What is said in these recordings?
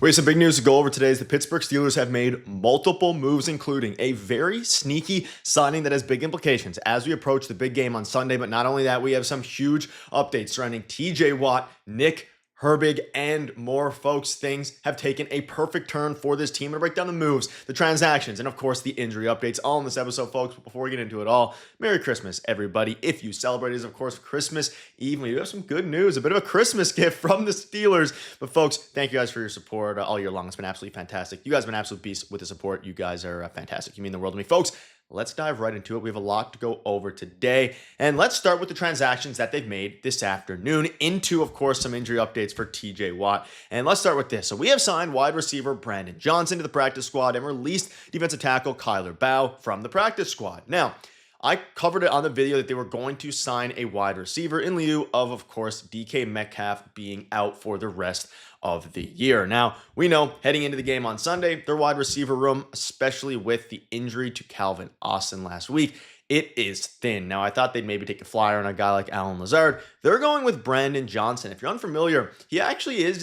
We have some big news to go over today as the Pittsburgh Steelers have made multiple moves, including a very sneaky signing that has big implications as we approach the big game on Sunday. But not only that, we have some huge updates surrounding TJ Watt, Nick Herbig, and more, folks. Things have taken a perfect turn for this team. I'm going to break down the moves, the transactions, and of course the injury updates all in this episode, folks. But before we get into it all, Merry Christmas, everybody. If you celebrate, it is of course Christmas Eve. We do have some good news, a bit of a Christmas gift from the Steelers. But folks, thank you guys for your support all year long. It's been absolutely fantastic. You guys have been absolute beasts with the support. You guys are fantastic. You mean the world to me, folks. Let's dive right into it. We have a lot to go over today. And let's start with the transactions that they've made this afternoon into, of course, some injury updates for TJ Watt. And let's start with this. So we have signed wide receiver Brandon Johnson to the practice squad and released defensive tackle Kyler Bow from the practice squad. Now, I covered it on the video that they were going to sign a wide receiver in lieu of course, DK Metcalf being out for the rest of the year. Now, we know heading into the game on Sunday, their wide receiver room, especially with the injury to Calvin Austin last week, it is thin. Now, I thought they'd maybe take a flyer on a guy like Allen Lazard. They're going with Brandon Johnson. If you're unfamiliar, he actually is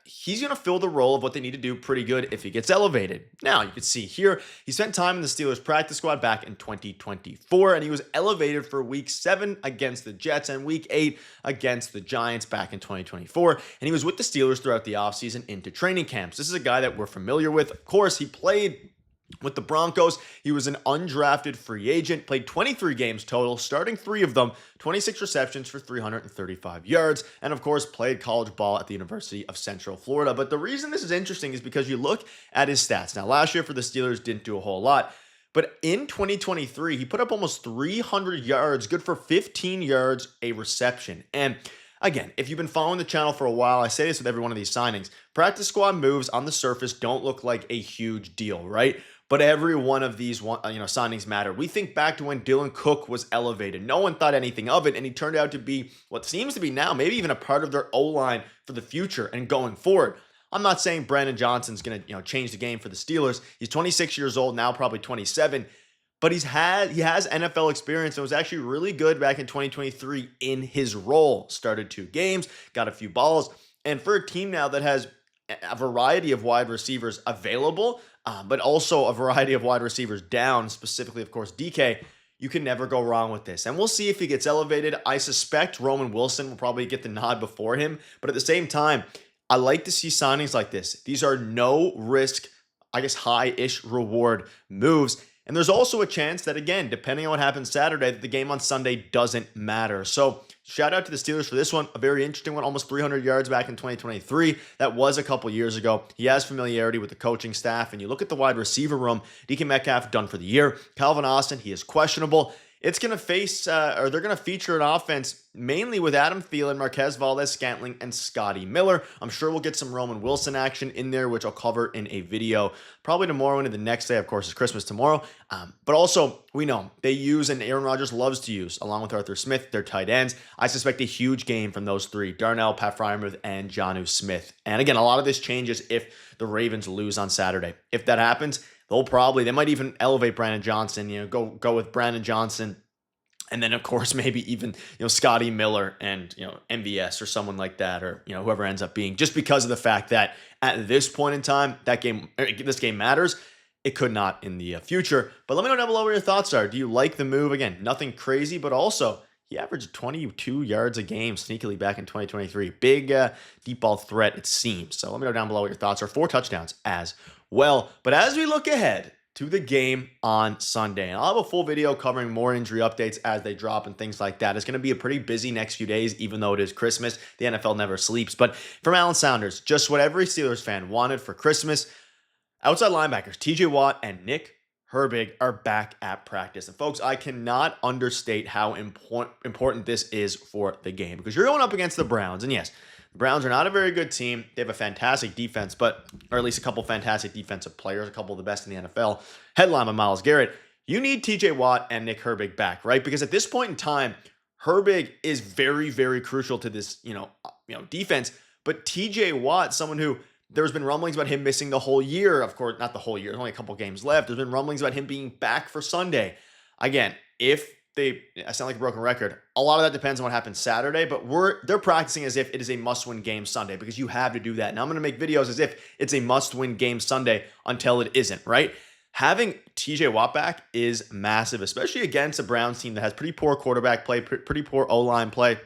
he's going to fill the role of what they need to do pretty good if he gets elevated. Now, you can see here, he spent time in the Steelers practice squad back in 2024, and he was elevated for week 7 against the Jets and week 8 against the Giants back in 2024. And he was with the Steelers throughout the offseason into training camps. This is a guy that we're familiar with. Of course, he played with the Broncos. He was an undrafted free agent, played 23 games total, starting 3 of them, 26 receptions for 335 yards, and of course played college ball at the University of Central Florida. But the reason this is interesting is because you look at his stats. Now, last year for the Steelers didn't do a whole lot, but in 2023, he put up almost 300 yards, good for 15 yards a reception. And again, if you've been following the channel for a while, I say this with every one of these signings, practice squad moves on the surface don't look like a huge deal, right? But every one of these signings matter. We think back to when Dylan Cook was elevated. No one thought anything of it, and he turned out to be what seems to be now maybe even a part of their O-line for the future and going forward. I'm not saying Brandon Johnson's going to change the game for the Steelers. He's 26 years old, now probably 27. But he has NFL experience and was actually really good back in 2023 in his role. Started 2 games, got a few balls. And for a team now that has a variety of wide receivers available, but also a variety of wide receivers down, specifically, of course, DK, you can never go wrong with this. And we'll see if he gets elevated. I suspect Roman Wilson will probably get the nod before him. But at the same time, I like to see signings like this. These are no risk, I guess, high-ish reward moves. And there's also a chance that, again, depending on what happens Saturday, that the game on Sunday doesn't matter. So shout out to the Steelers for this one. A very interesting one, almost 300 yards back in 2023. That was a couple years ago. He has familiarity with the coaching staff. And you look at the wide receiver room, DK Metcalf done for the year. Calvin Austin, he is questionable. It's going to they're going to feature an offense mainly with Adam Thielen, Marquez Valdes-Scantling, and Scotty Miller. I'm sure we'll get some Roman Wilson action in there, which I'll cover in a video probably tomorrow and the next day. Of course, it's Christmas tomorrow. But also, we know they use, and Aaron Rodgers loves to use, along with Arthur Smith, their tight ends. I suspect a huge game from those 3, Darnell, Pat Freiermuth, and Jonnu Smith. And again, a lot of this changes if the Ravens lose on Saturday. If that happens, they might even elevate Brandon Johnson, go with Brandon Johnson. And then, of course, maybe even, Scotty Miller and, MVS or someone like that, or, whoever ends up being, just because of the fact that at this point in time, this game matters. It could not in the future. But let me know down below what your thoughts are. Do you like the move? Again, nothing crazy, but also he averaged 22 yards a game sneakily back in 2023. Big deep ball threat, it seems. So let me know down below what your thoughts are. 4 touchdowns as well. But as we look ahead to the game on Sunday, and I'll have a full video covering more injury updates as they drop and things like that. It's going to be a pretty busy next few days, even though it is Christmas. The NFL never sleeps. But from Alan Saunders, just what every Steelers fan wanted for Christmas, outside linebackers TJ Watt and Nick Herbig are back at practice. And folks, I cannot understate how important this is for the game, because you're going up against the Browns. And yes, the Browns are not a very good team. They have a fantastic defense, or at least a couple fantastic defensive players, a couple of the best in the NFL. Headline by Myles Garrett. You need TJ Watt and Nick Herbig back, right? Because at this point in time, Herbig is very, very crucial to this, defense. But TJ Watt, someone who there's been rumblings about him missing the whole year. Of course, not the whole year. There's only a couple games left. There's been rumblings about him being back for Sunday. Again, if I sound like a broken record. A lot of that depends on what happens Saturday, but they're practicing as if it is a must-win game Sunday because you have to do that. Now I'm going to make videos as if it's a must-win game Sunday until it isn't, right? Having TJ Watt back is massive, especially against a Browns team that has pretty poor quarterback play, pretty poor O-line play.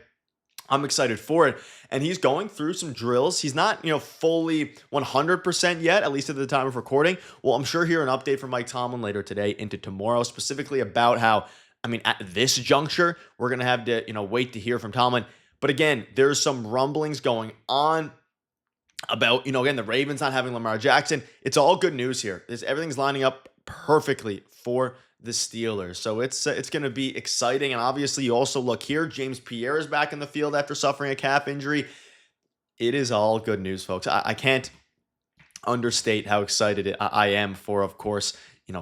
I'm excited for it. And he's going through some drills. He's not, fully 100% yet, at least at the time of recording. Well, I'm sure hear an update from Mike Tomlin later today into tomorrow, specifically about how, at this juncture, we're going to have to, wait to hear from Tomlin. But again, there's some rumblings going on about, again, the Ravens not having Lamar Jackson. It's all good news here. Everything's lining up perfectly for the Steelers. So it's going to be exciting. And obviously you also look here, James Pierre is back in the field after suffering a calf injury. It is all good news, folks. I can't understate how excited I am for, of course,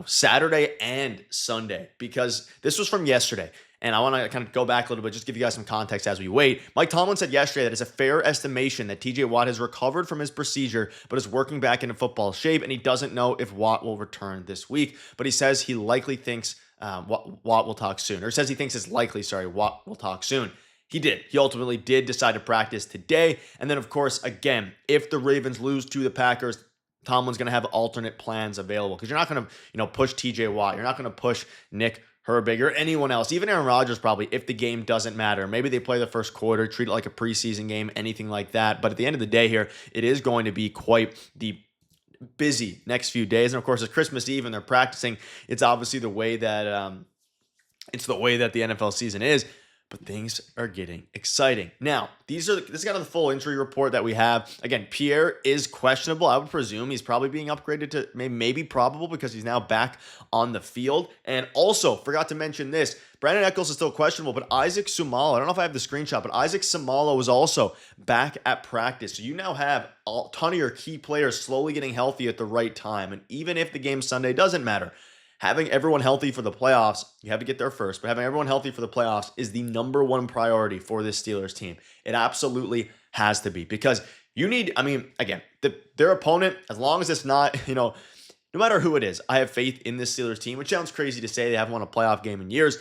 Saturday and Sunday, because this was from yesterday. And I want to kind of go back a little bit, just give you guys some context as we wait. Mike Tomlin said yesterday that it's a fair estimation that TJ Watt has recovered from his procedure, but is working back into football shape, and he doesn't know if Watt will return this week. But he says he likely thinks Watt will talk soon, or says he thinks it's likely, Watt will talk soon. He did. He ultimately did decide to practice today. And then, of course, again, if the Ravens lose to the Packers, Tomlin's going to have alternate plans available, because you're not going to, push TJ Watt. You're not going to push Nick Herbig or anyone else, even Aaron Rodgers probably, if the game doesn't matter. Maybe they play the first quarter, treat it like a preseason game, anything like that. But at the end of the day here, it is going to be quite the busy next few days. And of course, it's Christmas Eve and they're practicing. It's obviously the way that the NFL season is. But things are getting exciting. Now, this is kind of the full injury report that we have. Again, Pierre is questionable. I would presume he's probably being upgraded to maybe probable, because he's now back on the field. And also, forgot to mention this, Brandon Echols is still questionable, but Isaac Seumalo, I don't know if I have the screenshot, but Isaac Seumalo is also back at practice. So you now have a ton of your key players slowly getting healthy at the right time. And even if the game Sunday doesn't matter, having everyone healthy for the playoffs, you have to get there first, but having everyone healthy for the playoffs is the number one priority for this Steelers team. It absolutely has to be, because you need, again, their opponent, as long as it's not, no matter who it is, I have faith in this Steelers team, which sounds crazy to say. They haven't won a playoff game in years,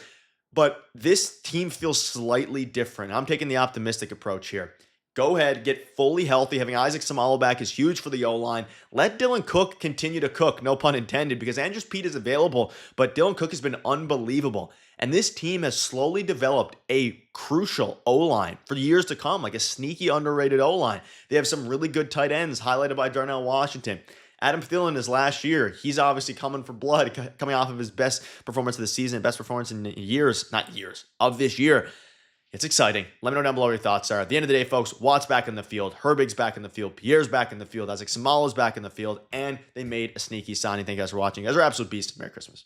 but this team feels slightly different. I'm taking the optimistic approach here. Go ahead, get fully healthy. Having Isaac Seumalo back is huge for the O-line. Let Dylan Cook continue to cook, no pun intended, because Andrews Pete is available, but Dylan Cook has been unbelievable. And this team has slowly developed a crucial O-line for years to come, like a sneaky underrated O-line. They have some really good tight ends, highlighted by Darnell Washington. Adam Thielen is last year. He's obviously coming for blood, coming off of his best performance of the season, best performance in of this year. It's exciting. Let me know down below what your thoughts are. At the end of the day, folks, Watt's back in the field. Herbig's back in the field. Pierre's back in the field. Isaac Seumalo's back in the field. And they made a sneaky signing. Thank you guys for watching. You guys are absolute beasts. Merry Christmas.